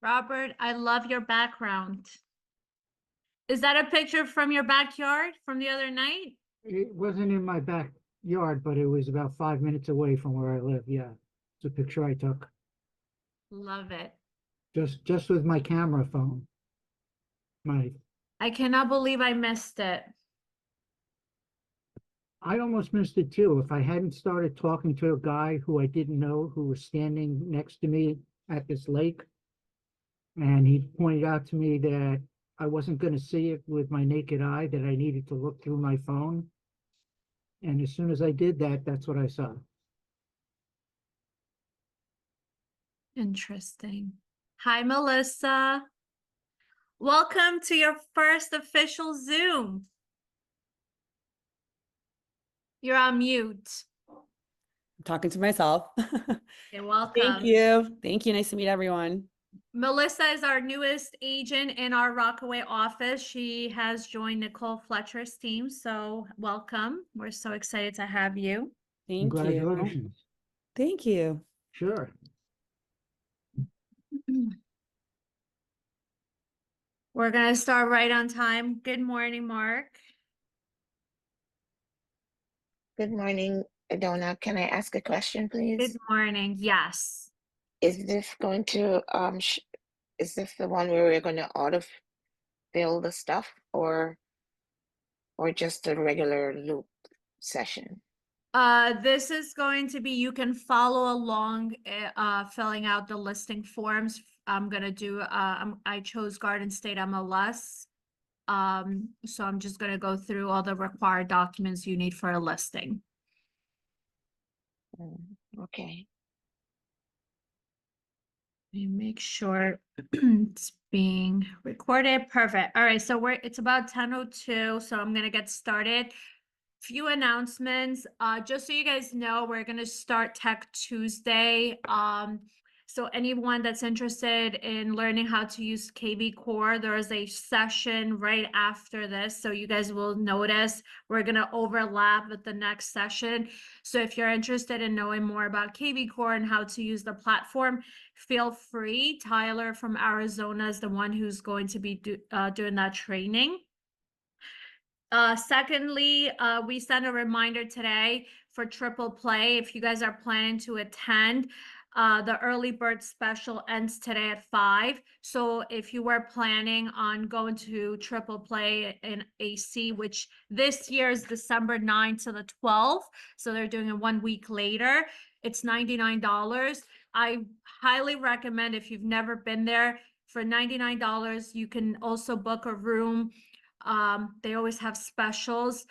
Robert, I love your background. Is that a picture from your backyard from the other night? It wasn't in my backyard, but it was about 5 minutes away from where I live. Yeah, it's a picture I took Love it. just with my camera phone. My I cannot believe I missed it. I almost missed it too. If I hadn't started talking to a guy who I didn't know who was standing next to me at this lake, and he pointed out to me that I wasn't going to see it with my naked eye, that I needed to look through my phone. And as soon as I did that, that's what I saw. Interesting. Hi, Melissa. Welcome to your first official Zoom. You're on mute. I'm talking to myself. You're welcome. Thank you. Thank you. Nice to meet everyone. Melissa is our newest agent in our Rockaway office. She has joined Nicole Fletcher's team, so welcome. We're so excited to have you. Thank you. Congratulations. Thank you. Sure. We're going to start right on time. Good morning, Mark. Good morning, Adona. Can I ask a question, please? Good morning. Yes. Is this going to is this the one where we're going to autofill the stuff, or just a regular loop session? This is going to be, you can follow along filling out the listing forms. I'm gonna do I chose Garden State MLS. So I'm just gonna go through all the required documents you need for a listing. Okay. Let me make sure it's being recorded. Perfect. All right, so it's about 10:02, so I'm gonna get started. Few announcements. Just so you guys know, we're gonna start Tech Tuesday. So anyone that's interested in learning how to use KV Core, there is a session right after this. So you guys will notice we're gonna overlap with the next session. So if you're interested in knowing more about KV Core and how to use the platform, feel free. Tyler from Arizona is the one who's going to be doing that training. Secondly, we sent a reminder today for Triple Play. If you guys are planning to attend, the early bird special ends today at 5. So if you were planning on going to Triple Play in AC, which this year is December 9th to the 12th, so they're doing it 1 week later, it's $99. I highly recommend, if you've never been there, for $99, you can also book a room. They always have specials.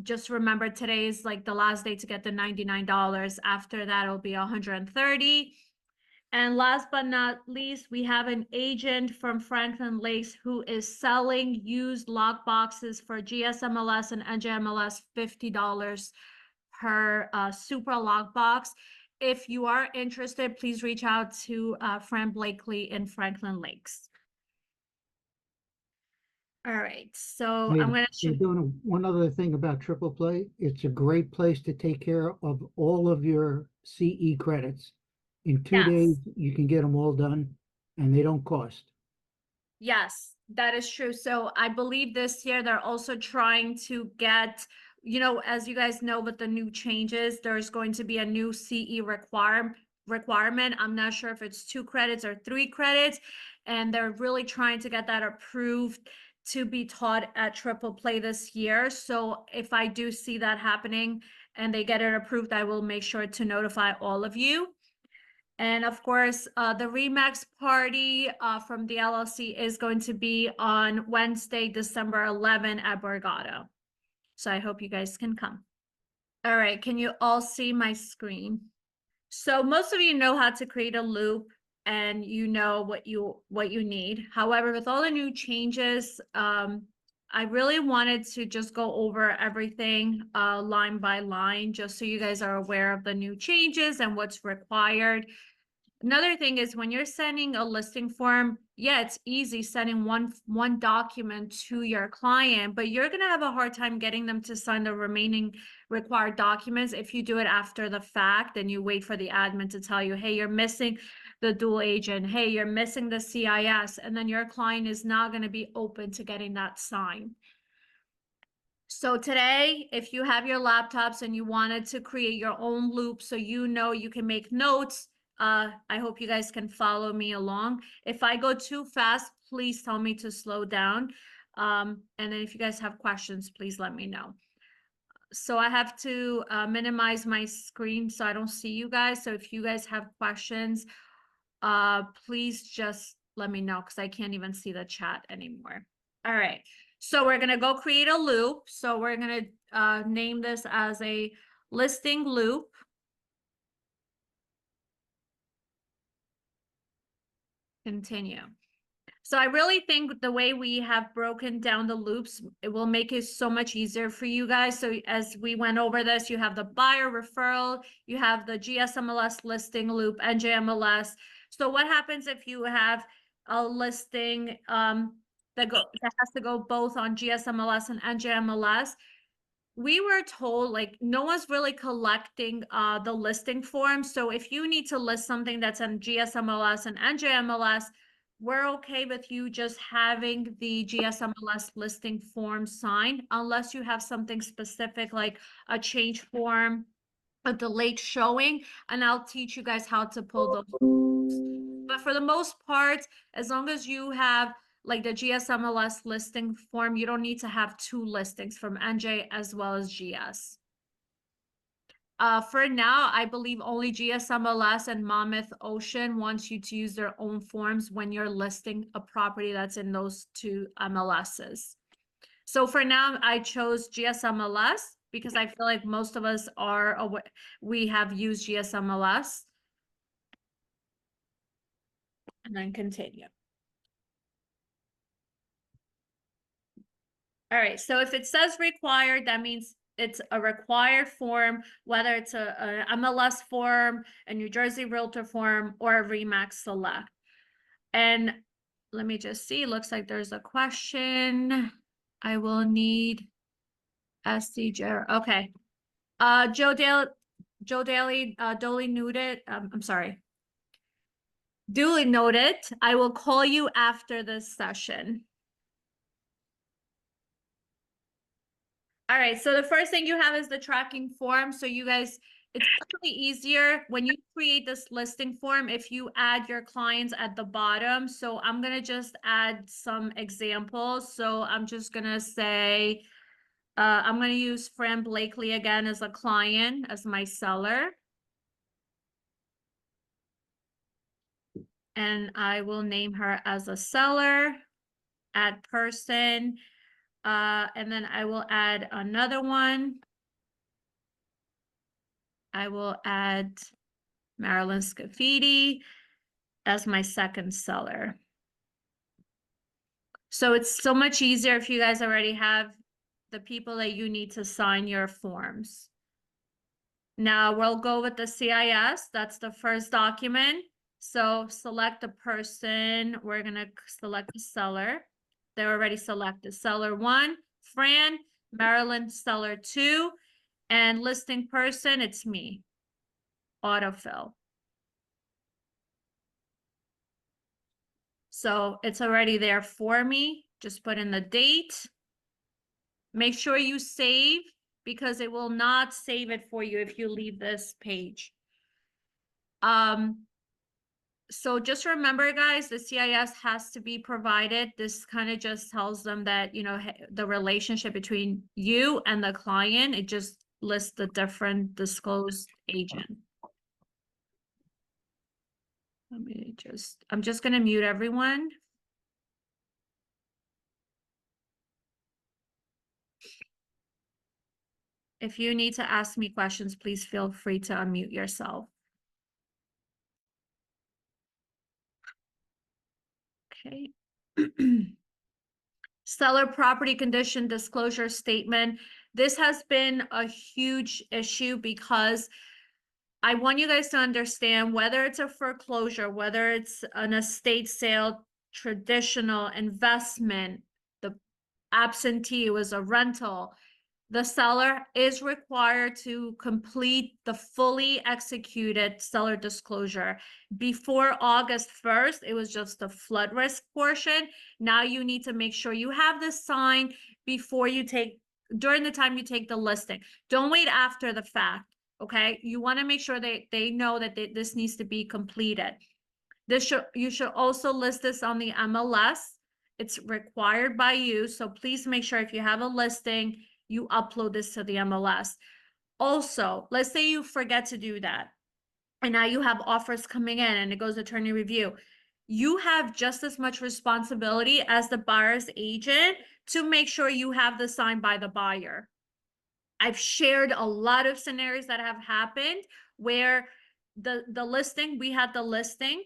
Just remember, today is like the last day to get the $99. After that, it'll be $130. And last but not least, we have an agent from Franklin Lakes who is selling used lock boxes for GSMLS and NJMLS, $50 per super lock box. If you are interested, please reach out to Fran Blakely in Franklin Lakes. All right, so Hey, I'm going you're to doing one other thing about Triple Play. It's a great place to take care of all of your CE credits. In 2 days, you can get them all done, and they don't cost. Yes, that is true. So I believe this year they're also trying to get, you know, as you guys know, with the new changes, there's going to be a new CE requirement. I'm not sure if it's 2 credits or 3 credits, and they're really trying to get that approved to be taught at Triple Play this year. So if I do see that happening and they get it approved, I will make sure to notify all of you. And of course, the Remax party from the LLC is going to be on Wednesday, December 11 at Borgata. So I hope you guys can come. All right, can you all see my screen? So most of you know how to create a loop and you know what you need. However, with all the new changes, I really wanted to just go over everything line by line, just so you guys are aware of the new changes and what's required. Another thing is, when you're sending a listing form, yeah, it's easy sending one document to your client, but you're going to have a hard time getting them to sign the remaining required documents. If you do it after the fact and you wait for the admin to tell you, hey, you're missing the dual agent, hey, you're missing the CIS, and then your client is not going to be open to getting that signed. So today, if you have your laptops and you wanted to create your own loop so you know you can make notes, I hope you guys can follow me along. If I go too fast, please tell me to slow down. And then if you guys have questions, please let me know. So I have to minimize my screen so I don't see you guys. So if you guys have questions, please just let me know because I can't even see the chat anymore. All right. So we're going to go create a loop. So we're going to name this as a listing loop. Continue. So I really think the way we have broken down the loops, it will make it so much easier for you guys. So as we went over this, you have the buyer referral, you have the GSMLS listing loop, NJMLS. So what happens if you have a listing that has to go both on GSMLS and NJMLS? We were told like no one's really collecting the listing form. So if you need to list something that's on GSMLS and NJMLS, we're okay with you just having the GSMLS listing form signed unless you have something specific like a change form, a delayed showing, and I'll teach you guys how to pull those. But for the most part, as long as you have like the GSMLS listing form, you don't need to have two listings from NJ as well as GS. For now, I believe only GSMLS and Monmouth Ocean wants you to use their own forms when you're listing a property that's in those two MLSs. So for now, I chose GSMLS because I feel like most of us we have used GSMLS. And then continue. All right, so if it says required, that means it's a required form, whether it's a MLS form, a New Jersey Realtor form, or a RE/MAX Select. And let me just see, looks like there's a question. I will need SCJ. Okay. Joe Daly, duly noted. I'm sorry. Duly noted. I will call you after this session. All right, so the first thing you have is the tracking form. So you guys, it's actually easier when you create this listing form if you add your clients at the bottom. So I'm gonna just add some examples. So I'm just gonna say, I'm gonna use Fran Blakely again as a client, as my seller. And I will name her as a seller, add person. And then I will add another one. I will add Marilyn Scafidi as my second seller. So it's so much easier if you guys already have the people that you need to sign your forms. Now we'll go with the CIS. That's the first document. So select the person. We're going to select the seller. They're already selected. Seller 1, Fran, Marilyn, seller 2, and listing person, it's me. Autofill. So it's already there for me. Just put in the date. Make sure you save because it will not save it for you if you leave this page. So just remember, guys, the CIS has to be provided. This kind of just tells them that, you know, the relationship between you and the client, it just lists the different disclosed agent. I'm just going to mute everyone. If you need to ask me questions, please feel free to unmute yourself. Okay. Seller property condition disclosure statement. This has been a huge issue because I want you guys to understand whether it's a foreclosure, whether it's an estate sale, traditional investment, the absentee was a rental. the seller is required to complete the fully executed seller disclosure. Before August 1st, it was just the flood risk portion. Now you need to make sure you have this signed before you take, during the time you take the listing. Don't wait after the fact, okay? You want to make sure they know that this needs to be completed. You should also list this on the MLS. It's required by you, so please make sure if you have a listing, you upload this to the MLS. Also, let's say you forget to do that, and now you have offers coming in and it goes to attorney review. You have just as much responsibility as the buyer's agent to make sure you have this signed by the buyer. I've shared a lot of scenarios that have happened where the listing, we had the listing,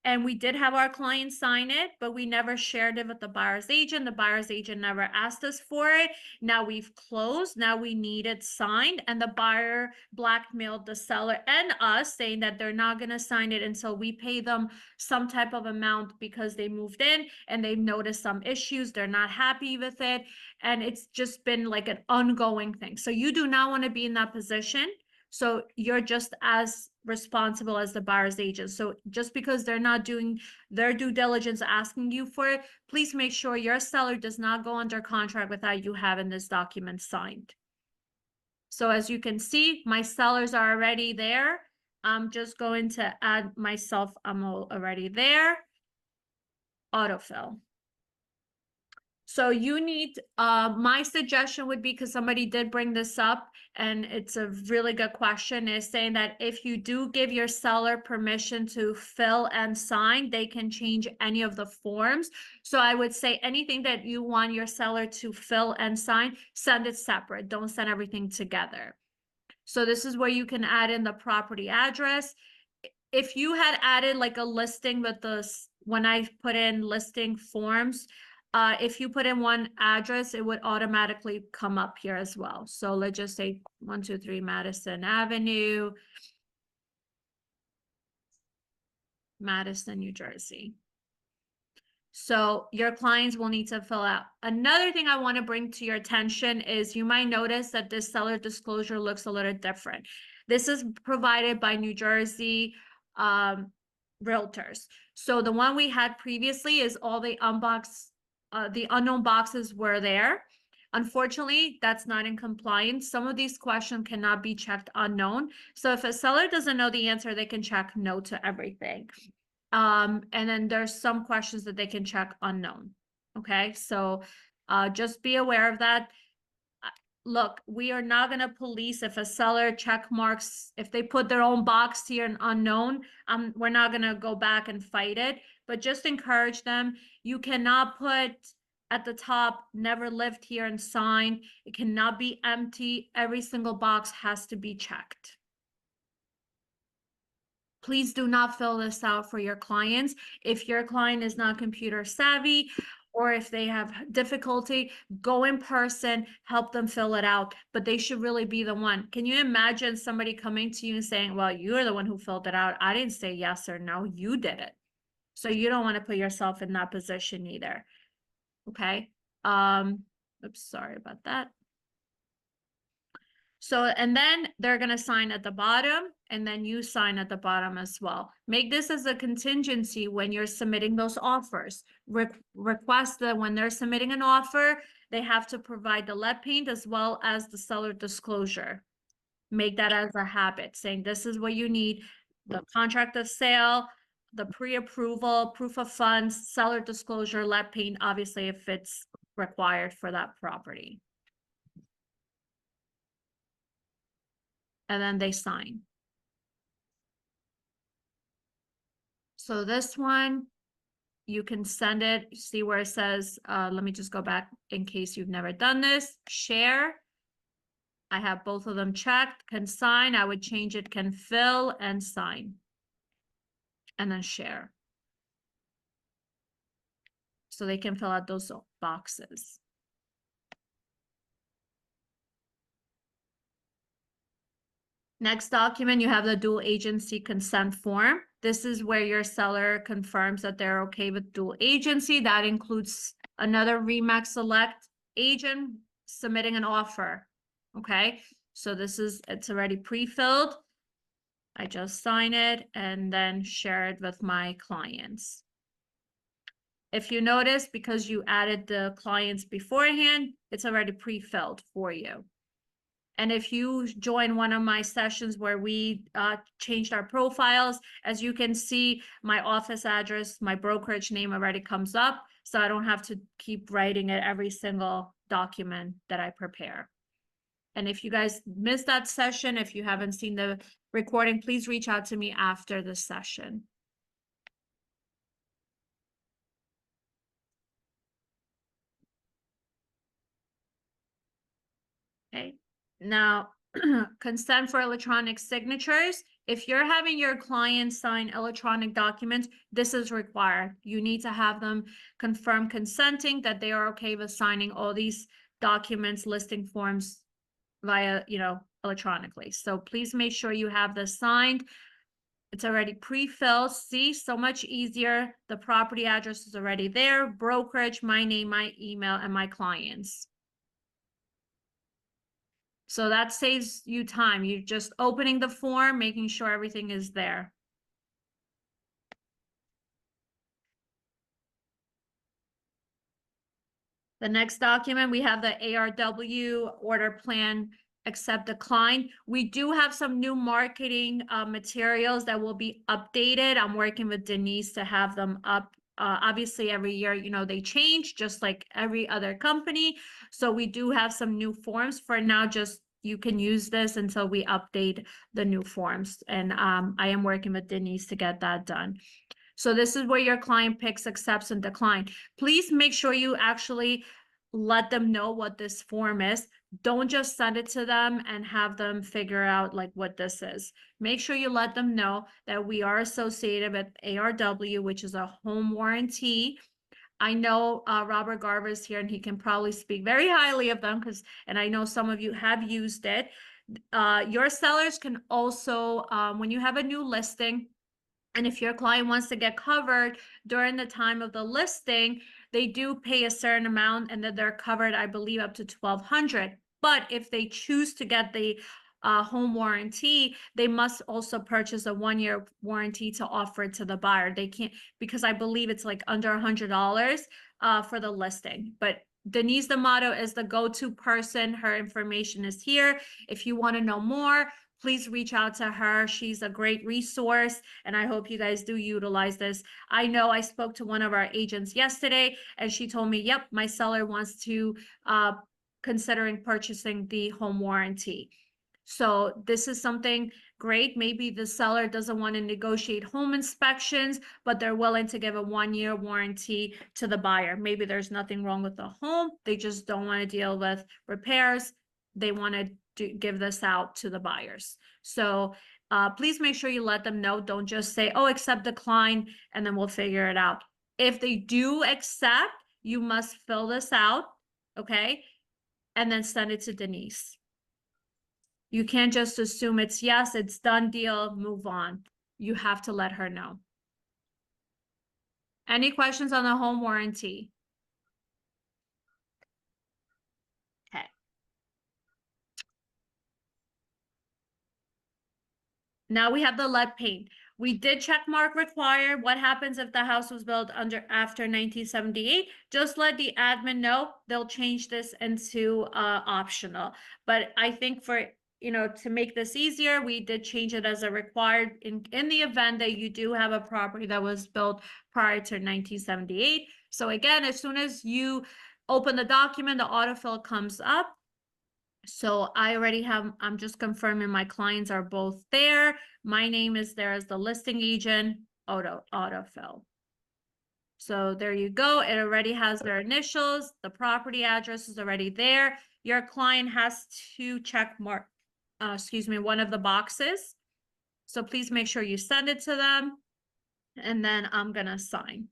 and we did have our client sign it, but we never shared it with the buyer's agent. The buyer's agent never asked us for it. Now we've closed. Now we need it signed. And the buyer blackmailed the seller and us, saying that they're not going to sign it until we pay them some type of amount because they moved in and they've noticed some issues. They're not happy with it. And it's just been like an ongoing thing. So you do not want to be in that position. So you're just as responsible as the buyer's agent. So just because they're not doing their due diligence asking you for it, please make sure your seller does not go under contract without you having this document signed. So as you can see, my sellers are already there. I'm just going to add myself. I'm already there. Autofill. So you need, my suggestion would be, because somebody did bring this up and it's a really good question, is saying that if you do give your seller permission to fill and sign, they can change any of the forms. So I would say anything that you want your seller to fill and sign, send it separate. Don't send everything together. So this is where you can add in the property address. If you had added like a listing with this, when I put in listing forms, if you put in one address, it would automatically come up here as well. So let's just say 123 Madison Avenue, Madison, New Jersey. So your clients will need to fill out. Another thing I want to bring to your attention is you might notice that this seller disclosure looks a little different. This is provided by New Jersey realtors. So the one we had previously is all the the unknown boxes were there. Unfortunately, that's not in compliance. Some of these questions cannot be checked unknown. So if a seller doesn't know the answer, they can check no to everything. And then there's some questions that they can check unknown. Okay, so just be aware of that. Look, we are not going to police if a seller check marks, if they put their own box here in unknown, we're not going to go back and fight it, but just encourage them. You cannot put at the top, never lived here and sign. It cannot be empty. Every single box has to be checked. Please do not fill this out for your clients. If your client is not computer savvy, or if they have difficulty, go in person, help them fill it out, but they should really be the one. Can you imagine somebody coming to you and saying, well, you're the one who filled it out. I didn't say yes or no, you did it. So you don't want to put yourself in that position either. Okay. Oops, sorry about that. So, and then they're going to sign at the bottom, and then you sign at the bottom as well. Make this as a contingency when you're submitting those offers. Request that when they're submitting an offer, they have to provide the lead paint as well as the seller disclosure. Make that as a habit, saying this is what you need: the contract of sale, the pre-approval, proof of funds, seller disclosure, lead paint, obviously if it's required for that property. And then they sign. So this one, you can send it, see where it says, let me just go back in case you've never done this, share. I have both of them checked, can sign, I would change it, can fill and sign. And then share. So they can fill out those boxes. Next document, you have the dual agency consent form. This is where your seller confirms that they're okay with dual agency. That includes another RE/MAX Select agent submitting an offer. Okay, so it's already pre-filled. I just sign it and then share it with my clients. If you notice, because you added the clients beforehand, it's already pre-filled for you. And if you join one of my sessions where we changed our profiles, as you can see, my office address, my brokerage name already comes up, so I don't have to keep writing it every single document that I prepare. And if you guys missed that session, if you haven't seen the recording, please reach out to me after the session. Okay, now consent for electronic signatures. If you're having your clients sign electronic documents, this is required. You need to have them confirm consenting that they are okay with signing all these documents, listing forms via, electronically. So please make sure you have this signed. It's already pre-filled. See, so much easier. The property address is already there. Brokerage, my name, my email, and my clients. So that saves you time. You're just opening the form, making sure everything is there. The next document, we have the ARW order plan accept decline. We do have some new marketing materials that will be updated. I'm working with Denise to have them up. Obviously, every year, they change just like every other company. So we do have some new forms. For now, just you can use this until we update the new forms. And I am working with Denise to get that done. So this is where your client picks, accepts, and decline. Please make sure you actually let them know what this form is. Don't just send it to them and have them figure out like what this is. Make sure you let them know that we are associated with ARW, which is a home warranty. I know Robert Garver is here and he can probably speak very highly of them and I know some of you have used it. Your sellers can also, when you have a new listing, and if your client wants to get covered during the time of the listing, they do pay a certain amount and then they're covered, I believe, up to $1,200. But if they choose to get the home warranty, they must also purchase a 1-year warranty to offer it to the buyer. They can't, because I believe it's like under $100 for the listing. But Denise D'Amato is the go-to person. Her information is here. If you want to know more, please reach out to her. She's a great resource, and I hope you guys do utilize this. I know I spoke to one of our agents yesterday, and she told me, yep, my seller wants to considering purchasing the home warranty. So this is something great. Maybe the seller doesn't want to negotiate home inspections, but they're willing to give a 1-year warranty to the buyer. Maybe there's nothing wrong with the home. They just don't want to deal with repairs. They want to give this out to the buyers. So please make sure you let them know. Don't just say, oh, accept, decline, and then we'll figure it out. If they do accept, you must fill this out, okay? And then send it to Denise. You can't just assume it's yes, it's done deal, move on. You have to let her know. Any questions on the home warranty? Okay. Now we have the lead paint. We did check mark required. What happens if the house was built after 1978? Just let the admin know. They'll change this into optional. But I think for to make this easier, we did change it as a required in the event that you do have a property that was built prior to 1978. So again, as soon as you open the document, the autofill comes up. So I already have, I'm just confirming my clients are both there. My name is there as the listing agent, autofill. So there you go. It already has their initials. The property address is already there. Your client has to check mark, one of the boxes. So please make sure you send it to them. And then I'm going to sign.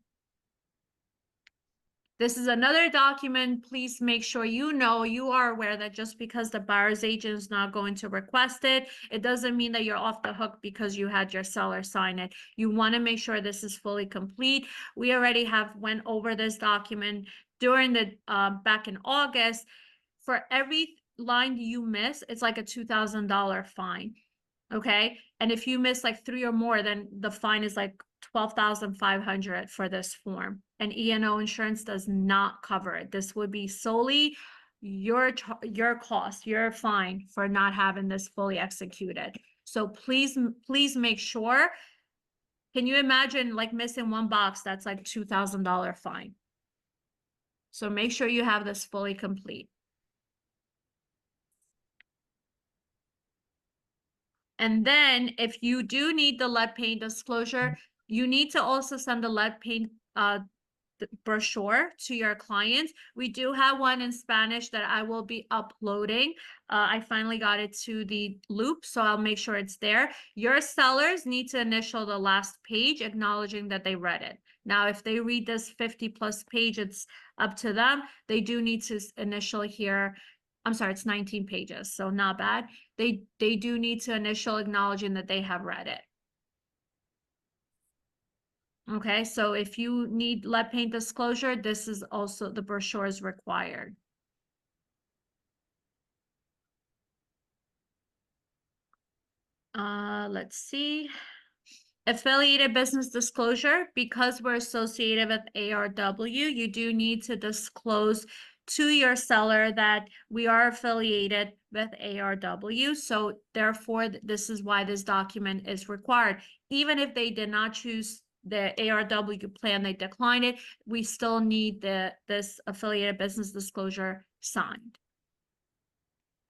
This is another document. Please make sure you are aware that just because the buyer's agent is not going to request it, it doesn't mean that you're off the hook because you had your seller sign it. You want to make sure this is fully complete. We already went over this document during the back in August. for every line you miss, it's like a $2,000 fine. Okay, and if you miss like 3 or more, then the fine is like 12,500 for this form. And E&O insurance does not cover it. This would be solely your cost, your fine for not having this fully executed. So please make sure. Can you imagine like missing one box? That's like $2,000 fine. So make sure you have this fully complete. And then if you do need the lead paint disclosure, you need to also send the lead paint brochure to your clients. We do have one in Spanish that I will be uploading. I finally got it to the loop, so I'll make sure it's there. Your sellers need to initial the last page acknowledging that they read it. Now, if they read this 50+ page, it's up to them. They do need to initial here. I'm sorry, it's 19 pages, so not bad. They do need to initial acknowledging that they have read it. Okay, so if you need lead paint disclosure, this is also, the brochure is required. Let's see. Affiliated business disclosure, because we're associated with ARW, you do need to disclose to your seller that we are affiliated with ARW. So therefore, this is why this document is required. Even if they did not choose the ARW plan, they declined it, we still need this affiliated business disclosure signed.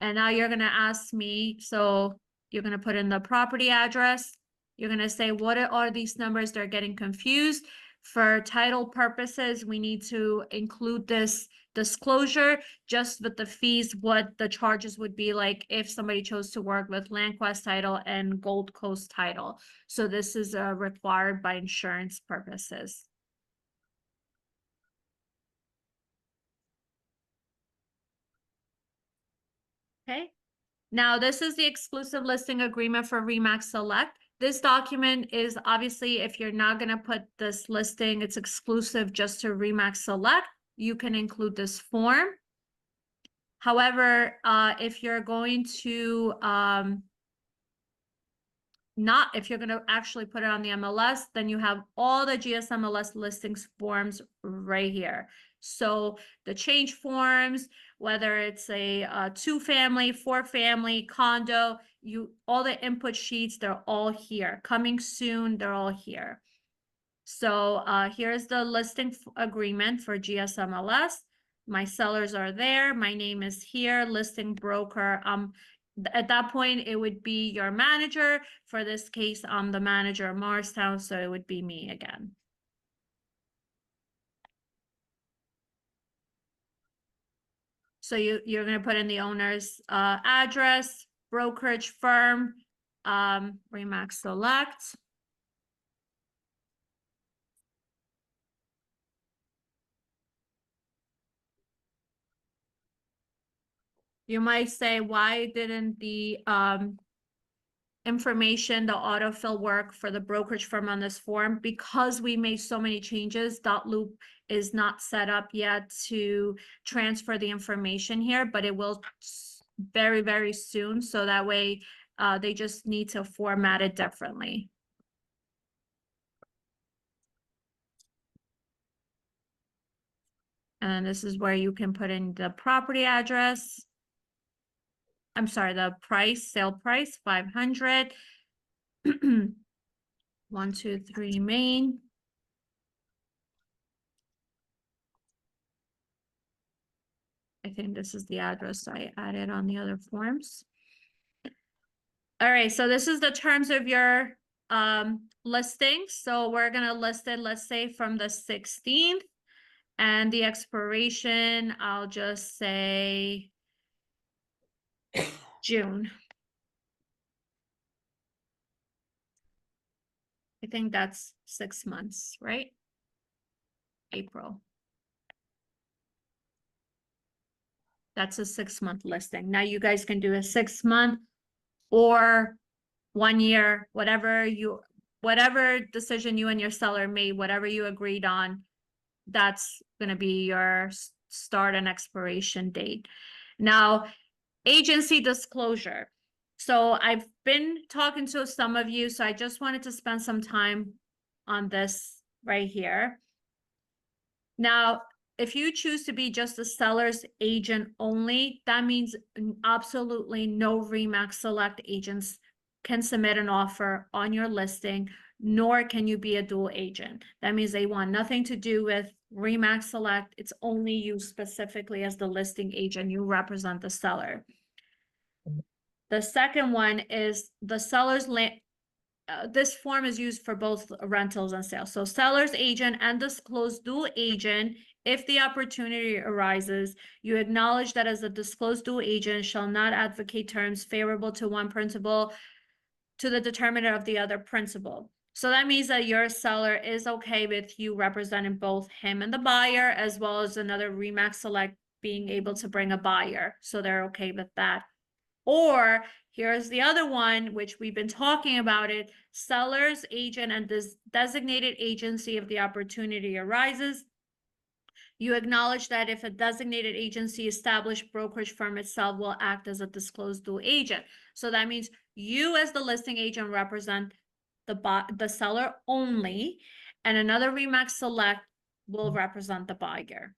And now you're gonna ask me, so you're gonna put in the property address. You're gonna say, what are these numbers? They're getting confused. For title purposes, we need to include this disclosure just with the fees, what the charges would be like if somebody chose to work with LandQuest Title and Gold Coast Title. So this is required by insurance purposes. Okay. Now, this is the exclusive listing agreement for Remax Select. This document is obviously, if you're not going to put this listing, it's exclusive just to Remax Select, you can include this form. However, if you're going to if you're going to actually put it on the MLS, then you have all the GSMLS listings forms right here. So the change forms, whether it's a 2-family, 4-family, condo, all the input sheets, they're all here. Coming soon, they're all here. So here's the listing agreement for GSMLS. My sellers are there. My name is here, listing broker. At that point, it would be your manager. For this case, I'm the manager of Morristown, so it would be me again. So you're going to put in the owner's address, brokerage firm, Remax Select. You might say, why didn't the information, the autofill work for the brokerage firm on this form? Because we made so many changes, .loop is not set up yet to transfer the information here, but it will very, very soon. So that way they just need to format it differently. And this is where you can put in the property address. I'm sorry, the price, sale price, 500. 123 Main. I think this is the address I added on the other forms. All right, so this is the terms of your listing. So we're gonna list it, let's say from the 16th, and the expiration, I'll just say June. I think that's 6 months, right? April. That's a 6-month listing. Now you guys can do a 6-month or 1 year, whatever decision you and your seller made, whatever you agreed on, that's going to be your start and expiration date. Now, agency disclosure. So I've been talking to some of you, so I just wanted to spend some time on this right here. Now, if you choose to be just a seller's agent only, that means absolutely no RE/MAX Select agents can submit an offer on your listing, nor can you be a dual agent. That means they want nothing to do with RE/MAX Select. It's only you specifically as the listing agent. You represent the seller. The second one is the seller's land. This form is used for both rentals and sales. So seller's agent and disclosed dual agent, if the opportunity arises, you acknowledge that as a disclosed dual agent shall not advocate terms favorable to one principal to the determinant of the other principal. So that means that your seller is okay with you representing both him and the buyer, as well as another RE/MAX Select being able to bring a buyer. So they're okay with that. Or here's the other one, which we've been talking about it, seller's agent and this designated agency if the opportunity arises. You acknowledge that if a designated agency established brokerage firm itself will act as a disclosed dual agent. So that means you as the listing agent represent the seller only, and another RE/MAX Select will represent the buyer.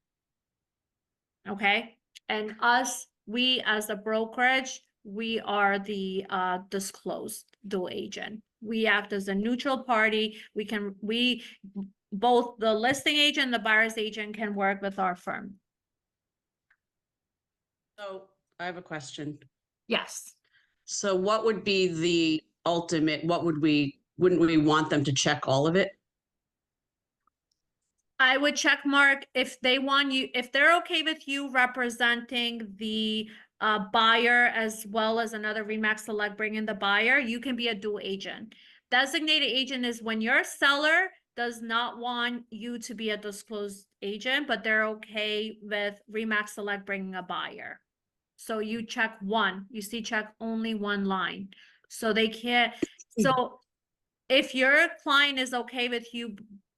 Okay, and we as a brokerage, we are the disclosed dual agent. We act as a neutral party. Both the listing agent and the buyer's agent can work with our firm. So I have a question. Yes. So what would be the ultimate, wouldn't we want them to check all of it? I would check mark if they want you, if they're okay with you representing the buyer as well as another RE/MAX Select bringing the buyer, you can be a dual agent. Designated agent is when your seller does not want you to be a disclosed agent, but they're okay with RE/MAX Select bringing a buyer. So you check one, you see check only one line. So they can't, so if your client is okay with you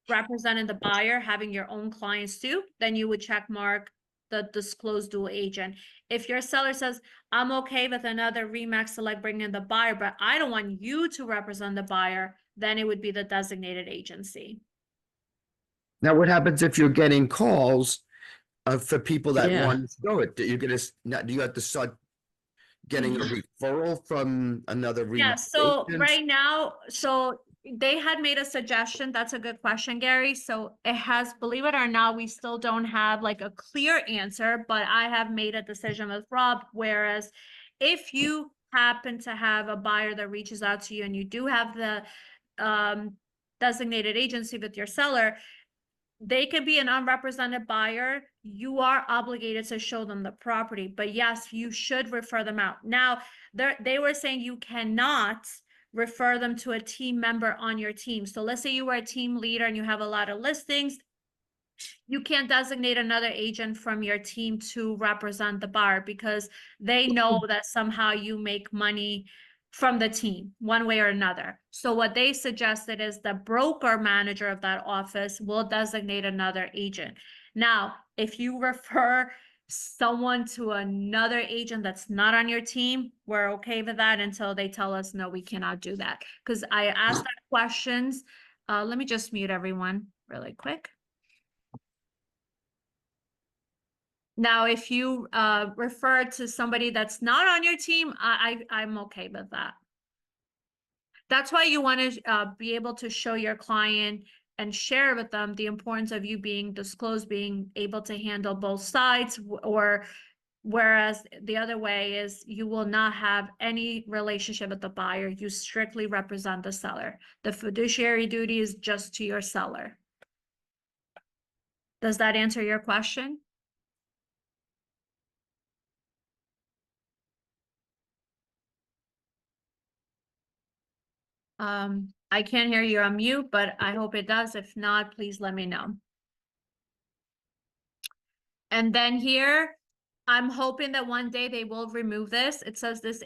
representing the buyer, having your own clients too, then you would check mark the disclosed dual agent. If your seller says, I'm okay with another RE/MAX Select bringing the buyer, but I don't want you to represent the buyer, then it would be the designated agency. Now, what happens if you're getting calls for people that Yeah. want to go it? Do you have to start getting a referral from another Yeah, RE/MAX so agent? right now, so they had made a suggestion. That's a good question, Gary. So it has, believe it or not, we still don't have like a clear answer, but I have made a decision with Rob. Whereas if you happen to have a buyer that reaches out to you and you do have the designated agency with your seller, they could be an unrepresented buyer. You are obligated to show them the property, but yes, you should refer them out. Now, they were saying you cannot refer them to a team member on your team. So let's say you were a team leader and you have a lot of listings. You can't designate another agent from your team to represent the buyer because they know that somehow you make money from the team one way or another. So what they suggested is the broker manager of that office will designate another agent. Now, if you refer someone to another agent that's not on your team, we're okay with that until they tell us, no, we cannot do that. Because I asked that questions. Let me just mute everyone really quick. Now, if you refer to somebody that's not on your team, I'm okay with that. That's why you want to be able to show your client and share with them the importance of you being disclosed, being able to handle both sides, or whereas the other way is you will not have any relationship with the buyer. You strictly represent the seller. The fiduciary duty is just to your seller. Does that answer your question? I can't hear you on mute, but I hope it does. If not, please let me know. And then here, I'm hoping that one day they will remove this. It says this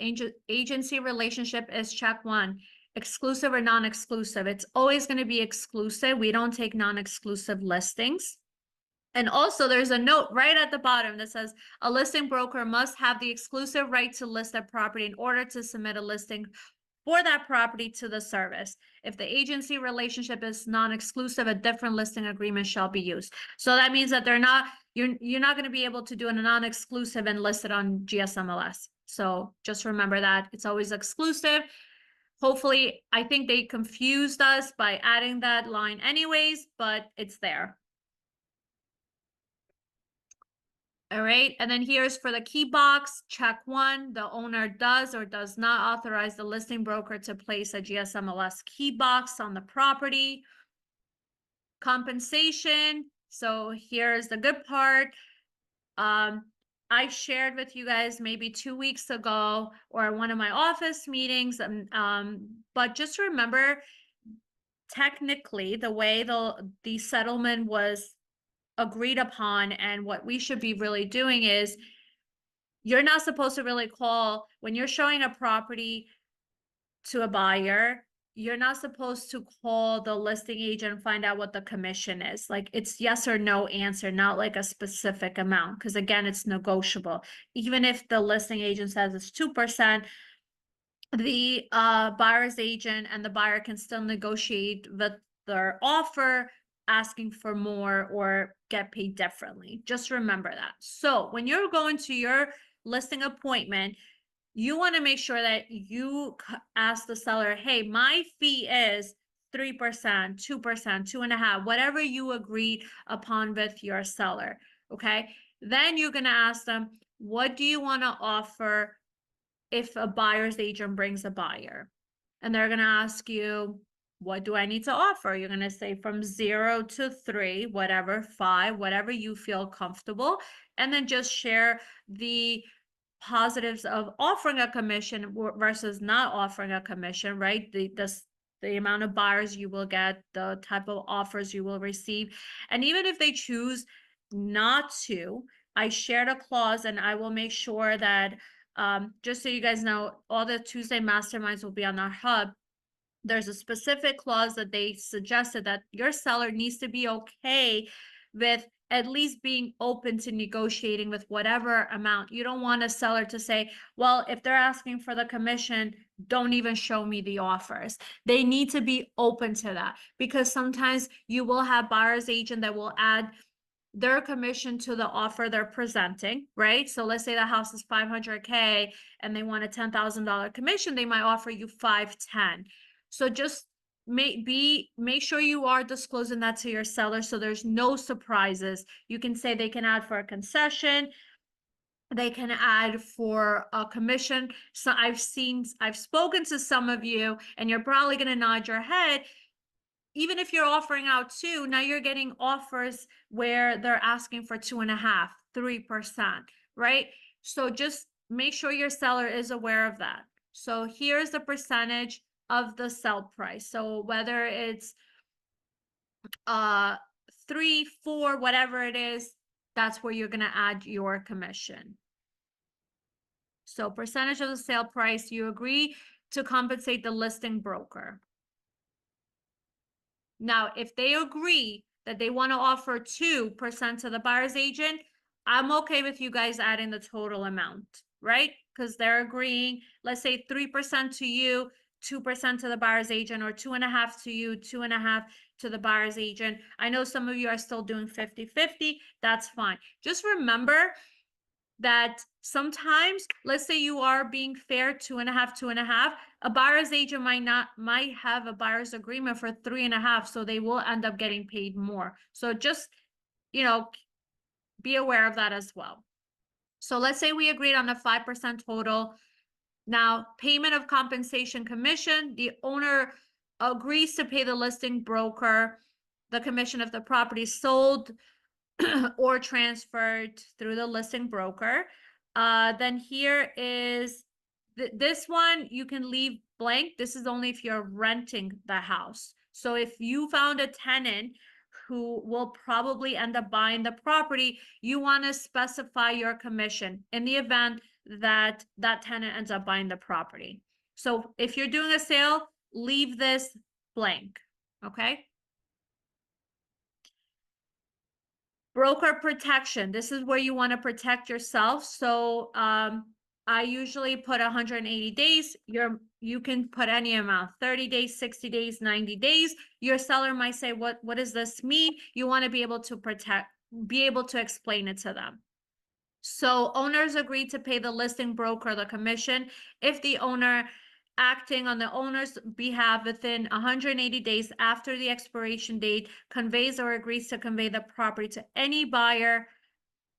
agency relationship is check one, exclusive or non-exclusive. It's always going to be exclusive. We don't take non-exclusive listings. And also there's a note right at the bottom that says a listing broker must have the exclusive right to list a property in order to submit a listing for that property to the service. If the agency relationship is non-exclusive, a different listing agreement shall be used. So that means that you're not going to be able to do a non-exclusive and list it on GSMLS. So just remember that it's always exclusive. Hopefully, I think they confused us by adding that line anyways, but it's there. All right, and then here's for the key box, check 1, the owner does or does not authorize the listing broker to place a GSMLS key box on the property. Compensation, so here's the good part. I shared with you guys maybe 2 weeks ago or one of my office meetings, but just remember, technically, the way the settlement was agreed upon and what we should be really doing is you're not supposed to really call when you're showing a property to a buyer, you're not supposed to call the listing agent and find out what the commission is. Like it's yes or no answer, not like a specific amount. Because again, it's negotiable. Even if the listing agent says it's 2%, the buyer's agent and the buyer can still negotiate with their offer, asking for more or get paid differently. Just remember that. So when you're going to your listing appointment, you want to make sure that you ask the seller, hey, my fee is 3%, 2%, 2.5%, whatever you agreed upon with your seller. Okay. Then you're going to ask them, what do you want to offer if a buyer's agent brings a buyer? And they're going to ask you, what do I need to offer? You're going to say from 0 to 3, whatever, 5, whatever you feel comfortable. And then just share the positives of offering a commission versus not offering a commission, right? The amount of buyers you will get, the type of offers you will receive. And even if they choose not to, I shared a clause and I will make sure that just so you guys know, all the Tuesday masterminds will be on our hub. There's a specific clause that they suggested that your seller needs to be okay with at least being open to negotiating with whatever amount. You don't want a seller to say, well, if they're asking for the commission, don't even show me the offers. They need to be open to that because sometimes you will have buyer's agent that will add their commission to the offer they're presenting, right? So let's say the house is $500K and they want a $10,000 commission, they might offer you $510. So just make sure you are disclosing that to your seller so there's no surprises. You can say they can add for a concession, they can add for a commission. So I've spoken to some of you and you're probably going to nod your head. Even if you're offering out 2, now you're getting offers where they're asking for 2.5%, 3%, right? So just make sure your seller is aware of that. So here's the percentage of the sell price. So whether it's 3, 4, whatever it is, that's where you're going to add your commission. So percentage of the sale price, you agree to compensate the listing broker. Now, if they agree that they want to offer 2% to the buyer's agent, I'm okay with you guys adding the total amount, right? Because they're agreeing, let's say 3% to you, 2% to the buyer's agent, or 2.5% to you, 2.5% to the buyer's agent. I know some of you are still doing 50-50. That's fine. Just remember that sometimes, let's say you are being fair, 2.5%, 2.5%, a buyer's agent might have a buyer's agreement for 3.5%, so they will end up getting paid more. So just, be aware of that as well. So let's say we agreed on a 5% total. Now, payment of compensation commission, the owner agrees to pay the listing broker the commission if the property is sold or transferred through the listing broker. Then here is this one, you can leave blank. This is only if you're renting the house. So if you found a tenant who will probably end up buying the property, you want to specify your commission in the event that that tenant ends up buying the property. So if you're doing a sale, leave this blank, okay? Broker protection, this is where you want to protect yourself. So I usually put 180 days. You can put any amount, 30 days, 60 days, 90 days. Your seller might say, what does this mean? You want to be able to be able to explain it to them. So owners agree to pay the listing broker the commission if the owner acting on the owner's behalf within 180 days after the expiration date conveys or agrees to convey the property to any buyer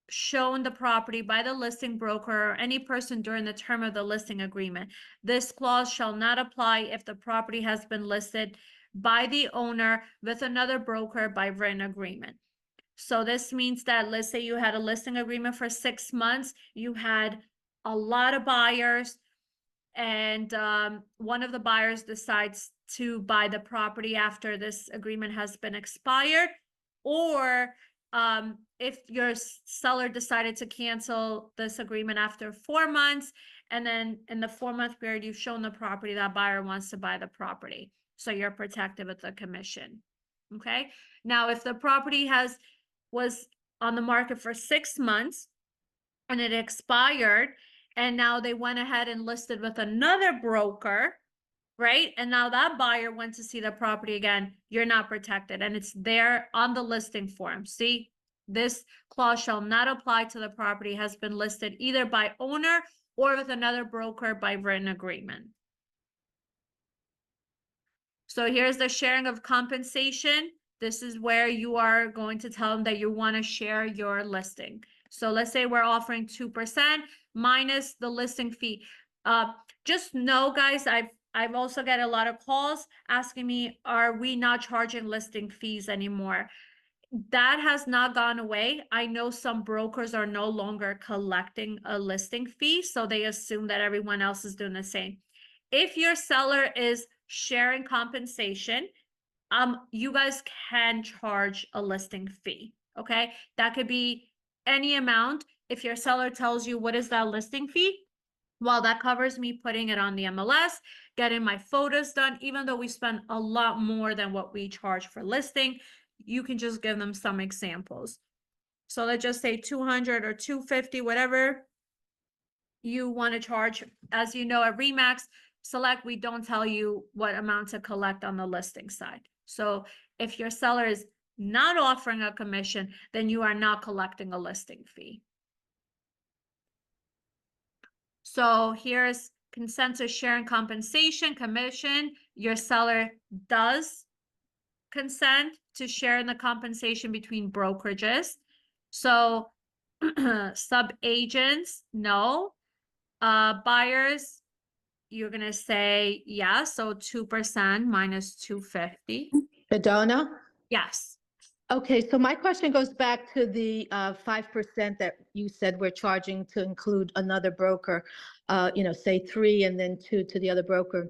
shown the property by the listing broker or any person during the term of the listing agreement. This clause shall not apply if the property has been listed by the owner with another broker by written agreement. So this means that, let's say you had a listing agreement for 6 months, you had a lot of buyers, and one of the buyers decides to buy the property after this agreement has been expired, or if your seller decided to cancel this agreement after 4 months, and then in the 4-month period you've shown the property, that buyer wants to buy the property, so you're protected with the commission. Okay, now if the property was on the market for 6 months and it expired, and now they went ahead and listed with another broker, right? And now that buyer went to see the property again, you're not protected, and it's there on the listing form. See, this clause shall not apply to the property has been listed either by owner or with another broker by written agreement. So here's the sharing of compensation. This is where you are going to tell them that you want to share your listing. So let's say we're offering 2% minus the listing fee. Just know, guys, I've also got a lot of calls asking me, are we not charging listing fees anymore? That has not gone away. I know some brokers are no longer collecting a listing fee, so they assume that everyone else is doing the same. If your seller is sharing compensation, you guys can charge a listing fee. Okay, that could be any amount. If your seller tells you what is that listing fee, well, that covers me putting it on the MLS, getting my photos done. Even though we spend a lot more than what we charge for listing, you can just give them some examples. So let's just say 200 or 250, whatever you want to charge. As you know, at Remax Select, we don't tell you what amount to collect on the listing side. So if your seller is not offering a commission, then you are not collecting a listing fee. So here's consensus sharing compensation commission. Your seller does consent to share in the compensation between brokerages. So sub agents, no. Buyers, you're gonna say yes. So 2% minus 250. Madonna? Yes. Okay, so my question goes back to the 5% that you said we're charging to include another broker, say 3 and then 2 to the other broker.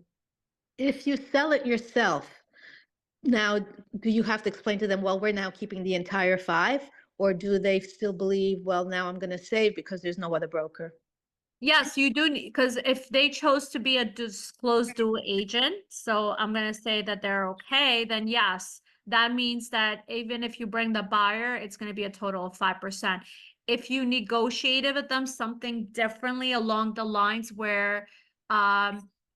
If you sell it yourself, now, do you have to explain to them, well, we're now keeping the entire 5? Or do they still believe, well, now I'm going to save because there's no other broker? Yes, you do need, because if they chose to be a disclosed dual agent, so I'm going to say that they're okay, then yes, that means that even if you bring the buyer, it's going to be a total of 5%. If you negotiated with them something differently along the lines where,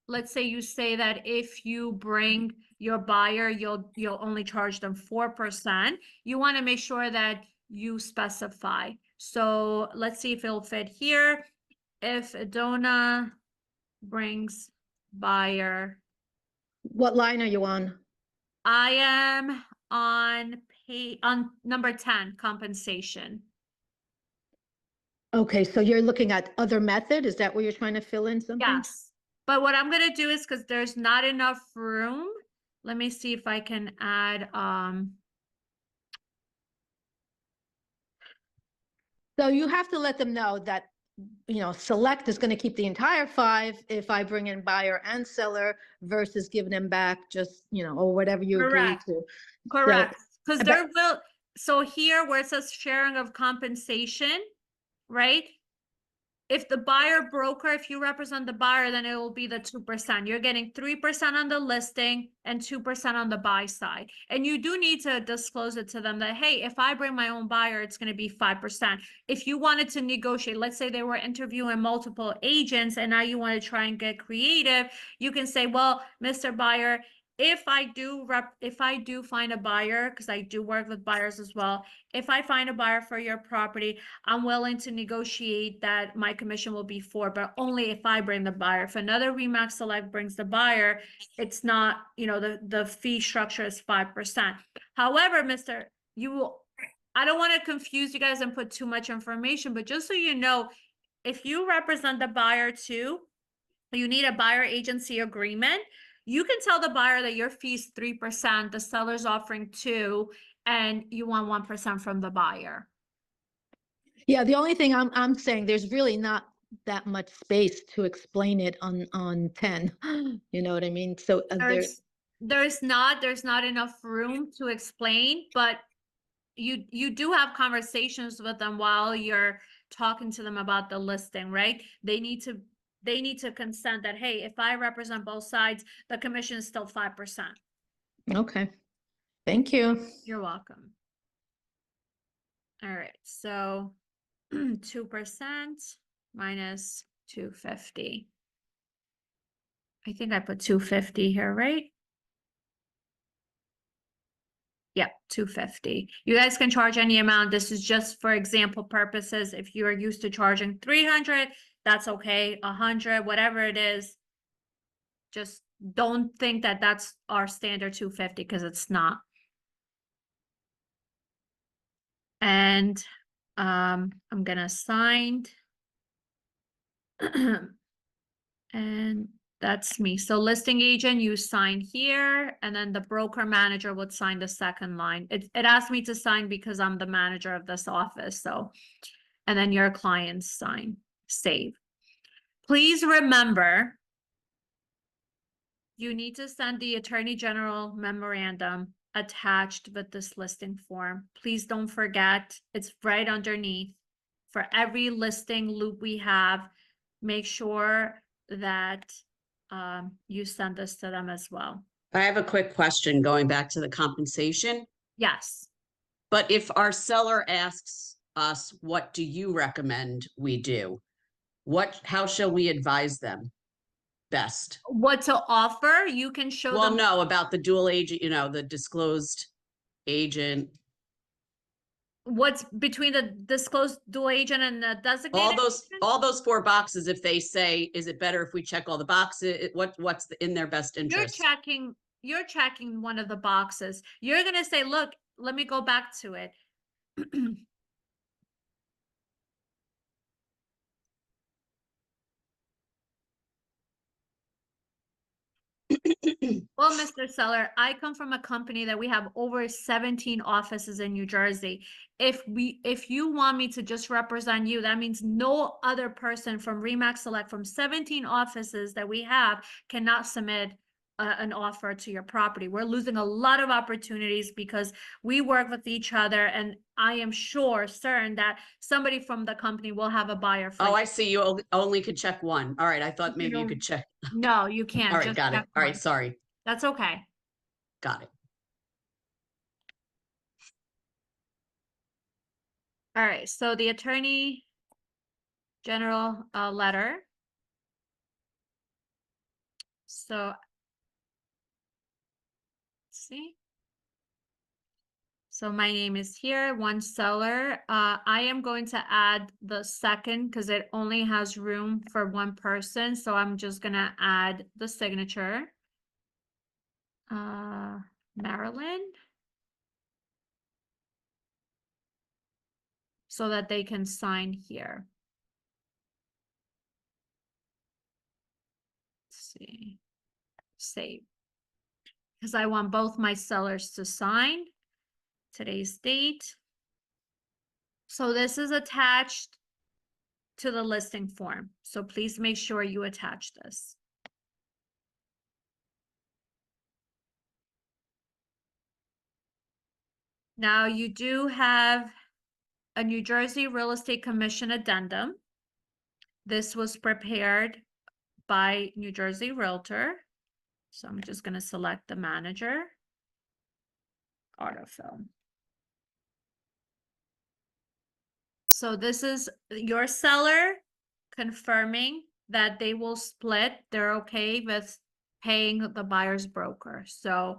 let's say you say that if you bring your buyer, you'll only charge them 4%, you want to make sure that you specify. So let's see if it'll fit here. If Adona brings buyer, What line are you on? I am on number 10, compensation. Okay, so you're looking at other method? Is that where you're trying to fill in something? Yes, but what I'm gonna do is, because there's not enough room, let me see if I can add, So you have to let them know that, Select is going to keep the entire 5 if I bring in buyer and seller versus giving them back just, or whatever you agree Correct. to. correct, because but- there will, so here where it says sharing of compensation, right? if the buyer broker, if you represent the buyer, then it will be the 2%. You're getting 3% on the listing and 2% on the buy side. And you do need to disclose it to them that, hey, if I bring my own buyer, it's going to be 5%. If you wanted to negotiate, let's say they were interviewing multiple agents and now you want to try and get creative, you can say, well, Mr. Buyer, if I do find a buyer, because I do work with buyers as well, if I find a buyer for your property, I'm willing to negotiate that my commission will be 4, but only if I bring the buyer. If another Remax Select brings the buyer, it's not, the fee structure is 5%. However, I don't want to confuse you guys and put too much information, but just so you know, if you represent the buyer too, you need a buyer agency agreement. You can tell the buyer that your fee is 3%, the seller's offering 2, and you want 1% from the buyer. Yeah, the only thing I'm saying, there's really not that much space to explain it on 10. You know what I mean? So There's not enough room to explain, but you do have conversations with them while you're talking to them about the listing, right? They need to consent that, hey, if I represent both sides, the commission is still 5%. Okay, thank you. You're welcome. All right, so 2% minus 250. I think I put 250 here, right? Yeah, 250. You guys can charge any amount. This is just for example purposes. If you are used to charging 300, that's okay. 100, whatever it is. Just don't think that that's our standard 250 because it's not. And I'm gonna sign. And that's me. So listing agent, you sign here, and then the broker manager would sign the second line. It asked me to sign because I'm the manager of this office, so. And then your clients sign, save. Please remember, you need to send the Attorney General memorandum attached with this listing form. Please don't forget, it's right underneath. For every listing loop we have, make sure that you send this to them as well. I have a quick question going back to the compensation. Yes. But if our seller asks us, what do you recommend we do? How shall we advise them best? What to offer, you can show Well, them. no, about the dual agent, the disclosed agent, What's between the disclosed dual agent and the designated agent? all those 4 boxes. If they say, is it better if we check all the boxes? What's in their best interest? You're checking one of the boxes. You're gonna say, look, let me go back to it. Well, Mr. Seller, I come from a company that we have over 17 offices in New Jersey. If you want me to just represent you, that means no other person from Remax Select from 17 offices that we have cannot submit an offer to your property. We're losing a lot of opportunities because we work with each other, and I am certain that somebody from the company will have a buyer for Oh, you. I see. You only could check one. All right. I thought maybe you could check. No, you can't. All right. Just Got it. check All right. one. Sorry. That's okay. Got it. All right, so the Attorney General letter. So, let's see. So my name is here, one seller. I am going to add the second because it only has room for one person. So I'm just gonna add the signature. Maryland. So that they can sign here. Let's see, save. Because I want both my sellers to sign. Today's date. So this is attached to the listing form. So please make sure you attach this. Now you do have a New Jersey Real Estate Commission addendum. This was prepared by New Jersey Realtor. So I'm just gonna select the manager. Autofill. So this is your seller confirming that they will split. They're okay with paying the buyer's broker. So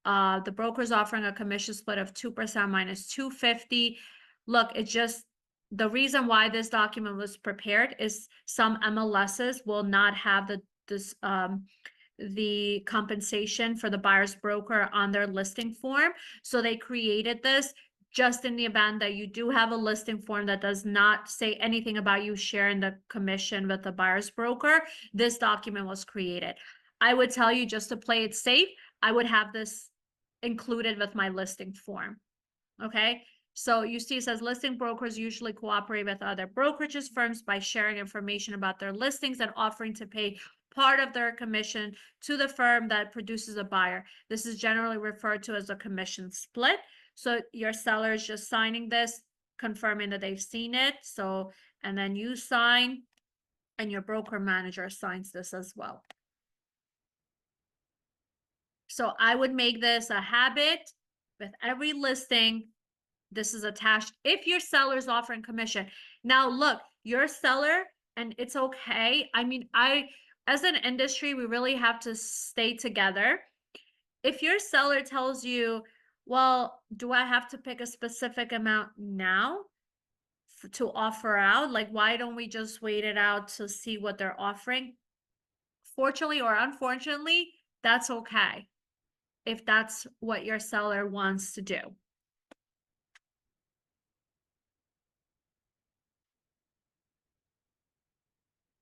the broker's offering a commission split of 2% minus 250. Look, it's just the reason why this document was prepared is some MLSs will not have the compensation for the buyer's broker on their listing form. So they created this just in the event that you do have a listing form that does not say anything about you sharing the commission with the buyer's broker. This document was created. I would tell you, just to play it safe, I would have this included with my listing form. Okay. So you see, it says listing brokers usually cooperate with other brokerages firms by sharing information about their listings and offering to pay part of their commission to the firm that produces a buyer. This is generally referred to as a commission split. So your seller is just signing this, confirming that they've seen it. So, and then you sign, and your broker manager signs this as well. So I would make this a habit with every listing. This is attached if your seller is offering commission. Now, look, your seller, and it's okay. I mean, as an industry, we really have to stay together. If your seller tells you, well, do I have to pick a specific amount now to offer out? Like, why don't we just wait it out to see what they're offering? Fortunately or unfortunately, that's okay if that's what your seller wants to do.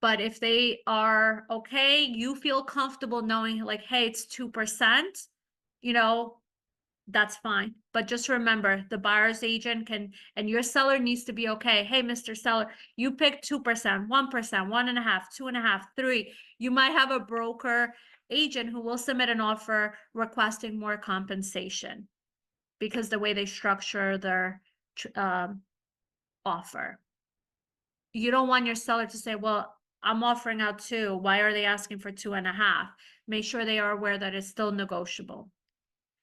But if they are okay, you feel comfortable knowing like, hey, it's 2%, that's fine. But just remember, the buyer's agent can, and your seller needs to be okay. Hey, Mr. Seller, you picked 2%, 1%, 1.5%, 2.5%, 3%. You might have a broker agent who will submit an offer requesting more compensation because the way they structure their offer. You don't want your seller to say, well, I'm offering out 2. Why are they asking for 2.5? Make sure they are aware that it's still negotiable.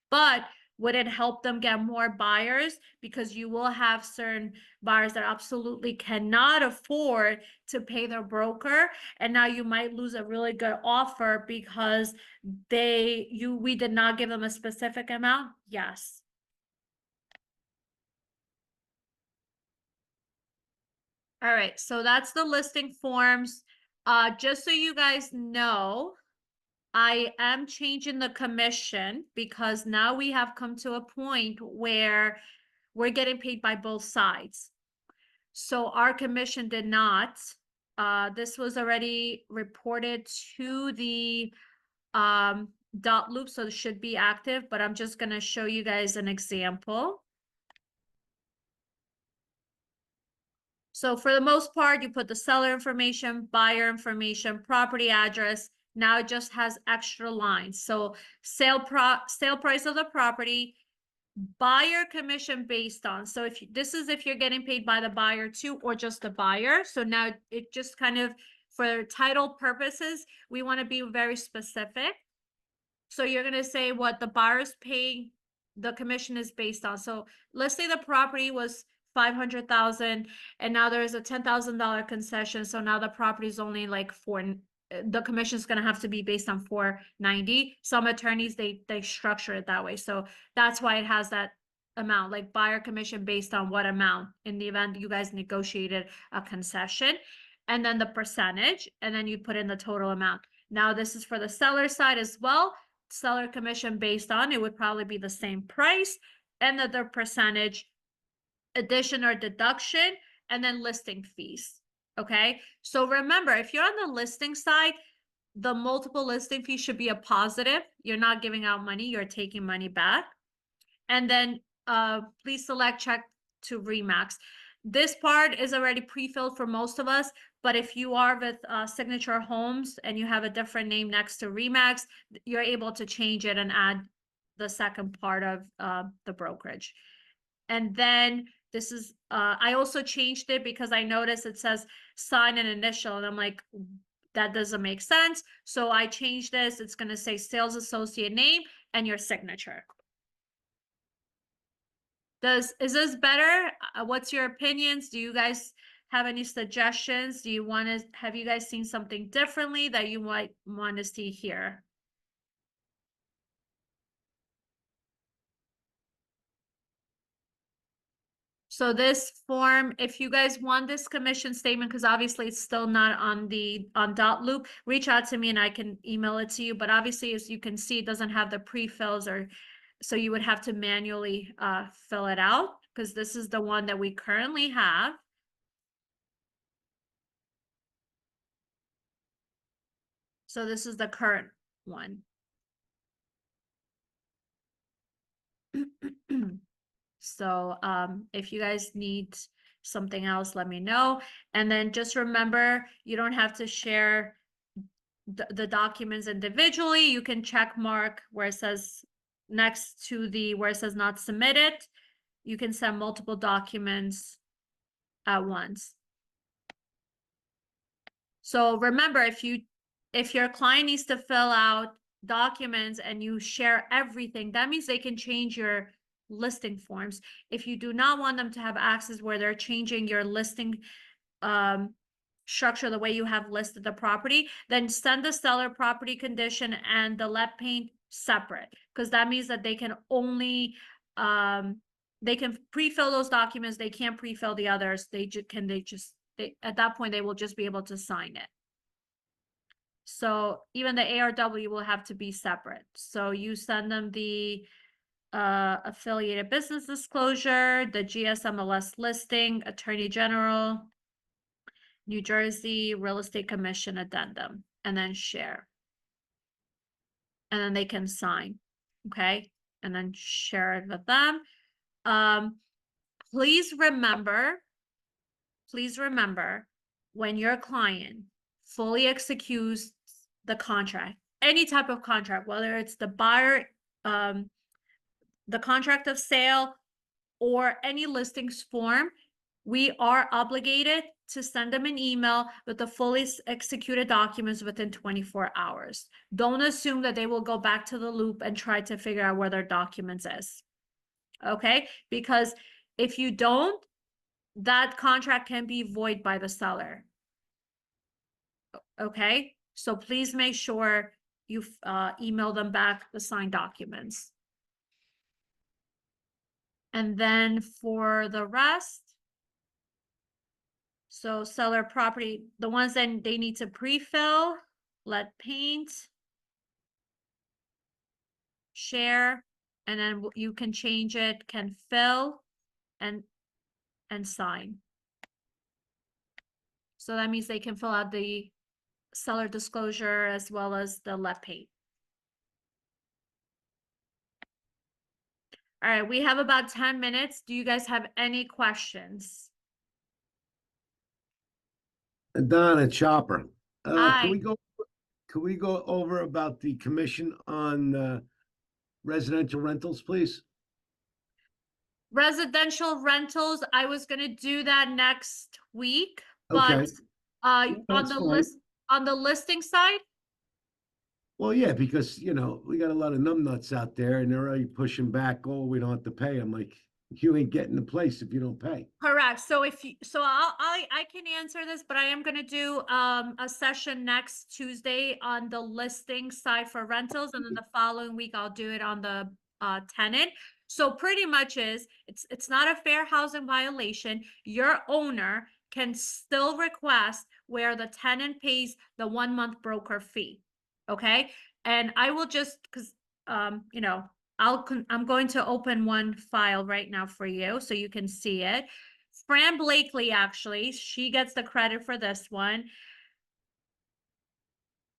But would it help them get more buyers? Because you will have certain buyers that absolutely cannot afford to pay their broker. And now you might lose a really good offer because we did not give them a specific amount. Yes. All right, so that's the listing forms. Just so you guys know, I am changing the commission because now we have come to a point where we're getting paid by both sides. So our commission did not. This was already reported to the dot loop, so it should be active, but I'm just gonna show you guys an example. So for the most part, you put the seller information, buyer information, property address. Now it just has extra lines. So sale price of the property, buyer commission based on. So if you're getting paid by the buyer too, or just the buyer. So now it just kind of, for title purposes, we want to be very specific. So you're going to say what the buyer's paying, the commission is based on. So let's say the property was 500,000 and now there's a $10,000 concession. So now the property is only like the commission is going to have to be based on 490. Some attorneys, they structure it that way. So that's why it has that amount, like buyer commission based on what amount in the event you guys negotiated a concession, and then the percentage, and then you put in the total amount. Now this is for the seller side as well. Seller commission based on, it would probably be the same price, and the percentage, addition or deduction, and then listing fees. Okay, so remember, if you're on the listing side, the multiple listing fee should be a positive. You're not giving out money, you're taking money back. And then please select check to Remax. This part is already pre-filled for most of us, but if you are with Signature Homes and you have a different name next to Remax, you're able to change it and add the second part of the brokerage. And then this is, I also changed it because I noticed it says sign and initial, and I'm like, that doesn't make sense. So I changed this. It's gonna say sales associate name and your signature. Is this better? What's your opinions? Do you guys have any suggestions? Do you want to, have you guys seen something differently that you might want to see here? So this form, if you guys want this commission statement, because obviously it's still not on the dot loop, reach out to me and I can email it to you. But obviously, as you can see, it doesn't have the pre-fills, or so you would have to manually fill it out, because this is the one that we currently have. So this is the current one. So if you guys need something else, let me know. And then just remember, you don't have to share the documents individually. You can check mark where it says next to the where it says not submitted. You can send multiple documents at once. So remember, if your client needs to fill out documents and you share everything, that means they can change your listing forms. If you do not want them to have access where they're changing your listing structure, the way you have listed the property, then send the seller property condition and the lead paint separate, because that means that they can only they can pre-fill those documents. They can't pre-fill the others. At that point, they will just be able to sign it. So even the ARW will have to be separate. So you send them the affiliated business disclosure, the GSMLS listing, Attorney General, New Jersey Real Estate Commission addendum, and then share. And then they can sign, okay? And then share it with them. Please remember, when your client fully executes the contract, any type of contract, whether it's the buyer, the contract of sale, or any listings form, we are obligated to send them an email with the fully executed documents within 24 hours. Don't assume that they will go back to the loop and try to figure out where their documents is. Okay? Because if you don't, that contract can be void by the seller. Okay? So please make sure you email them back the signed documents. And then for the rest, so seller property, the ones that they need to pre-fill, lead paint, share, and then you can change it, can fill and sign. So that means they can fill out the seller disclosure as well as the lead paint. All right, we have about 10 minutes. Do you guys have any questions? Donna Chopper, Hi. can we go over about the commission on residential rentals, please? Residential rentals, I was gonna do that next week, Okay. but on That's the fine. list, on the listing side, Well, yeah, because we got a lot of numbnuts out there and they're already pushing back, oh, we don't have to pay. I'm like, you ain't getting the place if you don't pay. correct. So if you, so I can answer this, but I am gonna do a session next Tuesday on the listing side for rentals, and then the following week I'll do it on the tenant. So pretty much it's not a fair housing violation. Your owner can still request where the tenant pays the 1 month broker fee. Okay, and I will just, because I'm going to open one file right now for you so you can see it. Fran Blakely, actually, she gets the credit for this one.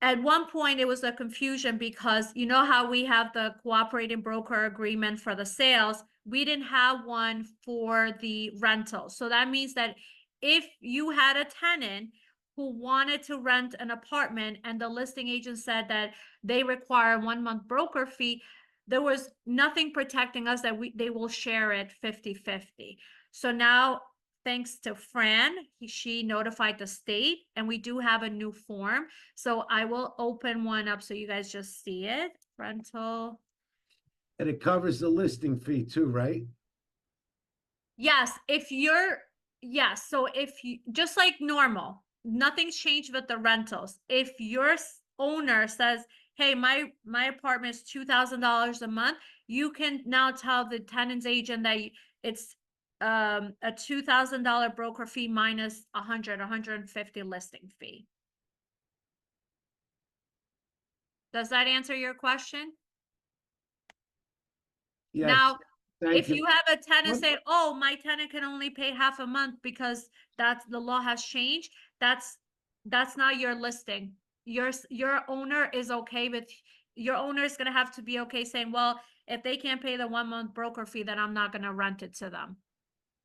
At one point, it was a confusion because you know how we have the cooperating broker agreement for the sales. We didn't have one for the rental. So that means that if you had a tenant who wanted to rent an apartment and the listing agent said that they require a 1 month broker fee, there was nothing protecting us that they will share it 50-50. So now, thanks to Fran, she notified the state, and we do have a new form. So I will open one up so you guys just see it. Rental. And it covers the listing fee too, right? Yes, yes, so if you, just like normal, nothing's changed with the rentals. If your owner says, hey, my apartment is $2,000 a month, you can now tell the tenant's agent that it's a $2,000 broker fee minus 150 listing fee. Does that answer your question? Yes. Now, Thank if you have a tenant What- say, oh, my tenant can only pay half a month because that's the law has changed, that's not your listing. Your owner is okay with, your owner is gonna have to be okay saying, well, if they can't pay the 1 month broker fee, then I'm not gonna rent it to them.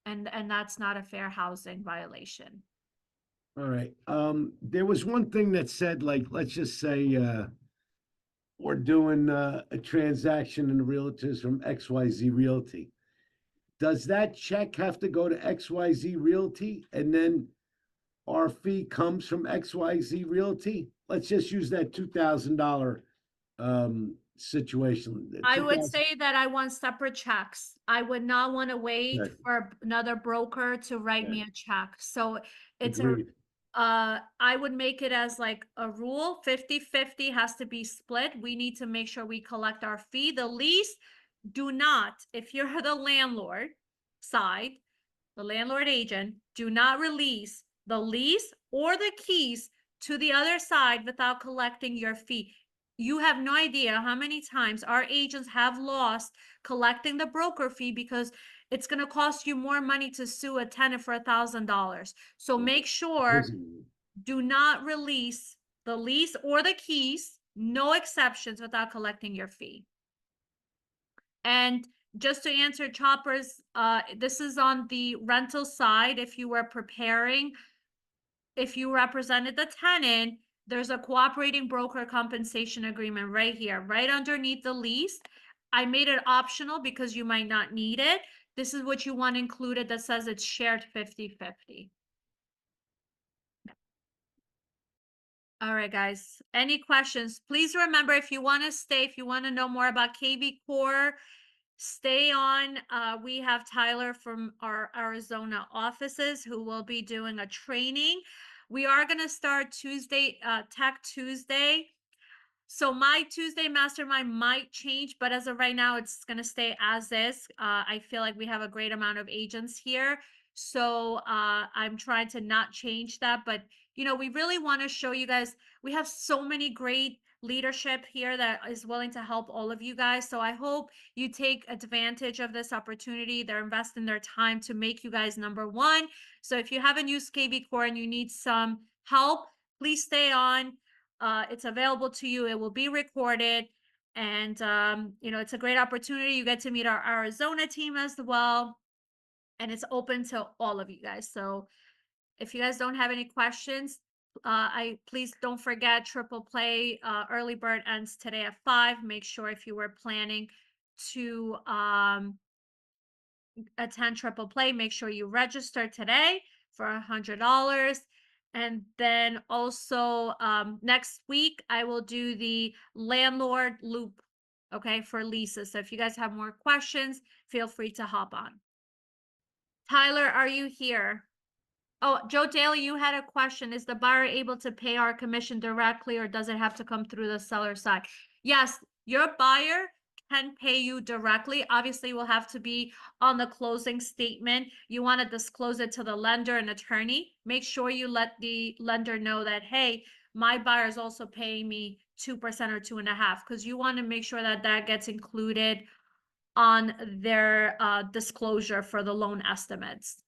And that's not a fair housing violation. All right, there was one thing that said, like, let's just say, we're doing, a transaction in the realtors from XYZ Realty. Does that check have to go to XYZ Realty and then our fee comes from XYZ Realty? Let's just use that $2,000 situation. The I would 2,000 say that I want separate checks. I would not want to wait Right. for another broker to write me Right. a check. So it's Agreed. I would make it as like a rule, 50-50 has to be split. We need to make sure we collect our fee. The lease, do not, if you're the landlord side, the landlord agent, do not release the lease or the keys to the other side without collecting your fee. You have no idea how many times our agents have lost collecting the broker fee because it's going to cost you more money to sue a tenant for $1,000. So make sure, do not release the lease or the keys, no exceptions, without collecting your fee. And just to answer Chopper's, this is on the rental side. If you were preparing, if you represented the tenant, there's a cooperating broker compensation agreement right here, right underneath the lease. I made it optional because you might not need it. This is what you want included that says it's shared 50-50. All right, guys. Any questions? Please remember, if you want to stay, if you want to know more about KV Core, stay on. We have Tyler from our Arizona offices who will be doing a training. We are going to start Tuesday, Tech Tuesday. So my Tuesday mastermind might change, but as of right now, it's going to stay as is. I feel like we have a great amount of agents here. So I'm trying to not change that. But, you know, we really want to show you guys, we have so many great leadership here that is willing to help all of you guys. So I hope you take advantage of this opportunity. They're investing their time to make you guys number one. So if you haven't used KV Core and you need some help, please stay on. It's available to you. It will be recorded. And, you know, it's a great opportunity. You get to meet our Arizona team as well. And it's open to all of you guys. So if you guys don't have any questions, please don't forget triple play, early bird ends today at 5. Make sure if you were planning to, attend triple play, make sure you register today for $100. And then also next week, I will do the landlord loop, okay, for leases. So if you guys have more questions, feel free to hop on. Tyler, are you here? Oh, Joe Daly, you had a question. Is the buyer able to pay our commission directly, or does it have to come through the seller side? Yes, your buyer can pay you directly. Obviously, will have to be on the closing statement. You want to disclose it to the lender and attorney. Make sure you let the lender know that, hey, my buyer is also paying me 2% or 2.5%, because you want to make sure that that gets included on their disclosure for the loan estimates.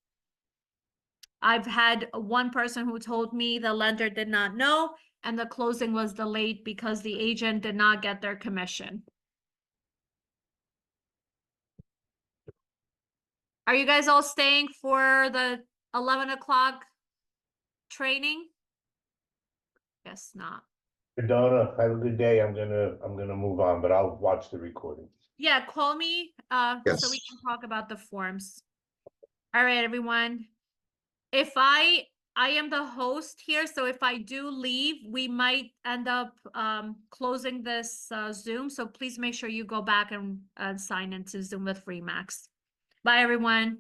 I've had one person who told me the lender did not know, and the closing was delayed because the agent did not get their commission. Are you guys all staying for the 11 o'clock training? Guess not. Donna, have a good day. I'm gonna move on, but I'll watch the recording. Yeah, call me, so we Yes. can talk about the forms. All right, everyone. If I am the host here, so if I do leave, we might end up closing this Zoom. So please make sure you go back and sign into Zoom with Remax. Bye, everyone.